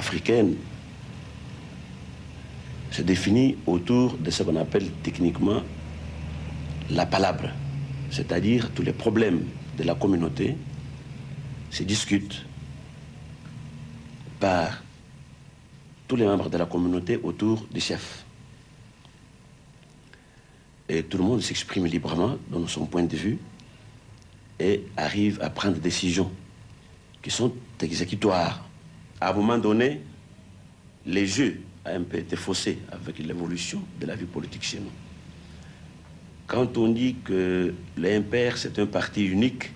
africaine se définit autour de ce qu'on appelle techniquement la palabre, c'est-à-dire tous les problèmes de la communauté se discutent par tous les membres de la communauté autour du chef. Et tout le monde s'exprime librement dans son point de vue et arrive à prendre des décisions qui sont exécutoires. À un moment donné, les jeux ont un peu été faussés avec l'évolution de la vie politique chez nous. Quand on dit que l'IMPR, c'est un parti unique,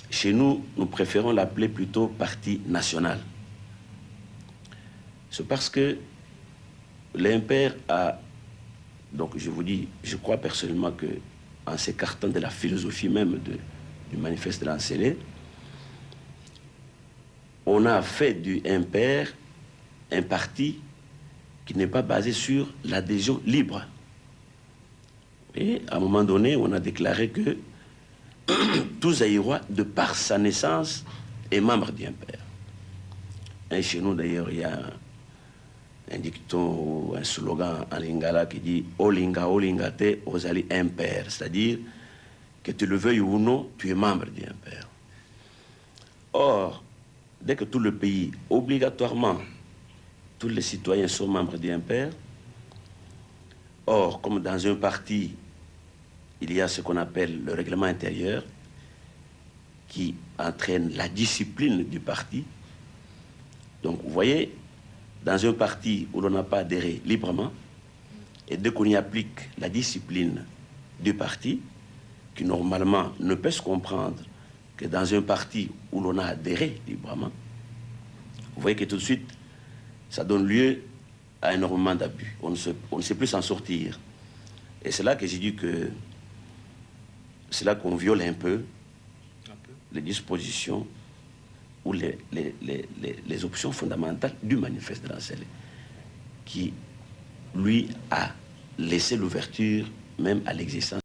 chez nous, nous préférons l'appeler plutôt parti national. C'est parce que l'IMPR a, donc je vous dis, je crois personnellement que en s'écartant de la philosophie même du manifeste de l'Ancélé, on a fait du IMPR un parti qui n'est pas basé sur l'adhésion libre. Et à un moment donné, on a déclaré que tout Zaïrois, de par sa naissance, est membre du IMPR. Et chez nous, d'ailleurs, il y a un dicton, un slogan en lingala qui dit « Olinga, olingate, ozali IMPR », c'est-à-dire que tu le veuilles ou non, tu es membre du IMPR. Or, dès que tout le pays, obligatoirement, tous les citoyens sont membres du IMPR, or, comme dans un parti, il y a ce qu'on appelle le règlement intérieur qui entraîne la discipline du parti. Donc, vous voyez, dans un parti où l'on n'a pas adhéré librement, et dès qu'on y applique la discipline du parti, qui normalement ne peut se comprendre que dans un parti où l'on a adhéré librement, vous voyez que tout de suite, ça donne lieu à énormément d'abus. On ne sait plus s'en sortir. Et c'est là que j'ai dit que c'est là qu'on viole un peu les dispositions ou les options fondamentales du manifeste de l'Ancélé, qui, lui, a laissé l'ouverture même à l'existence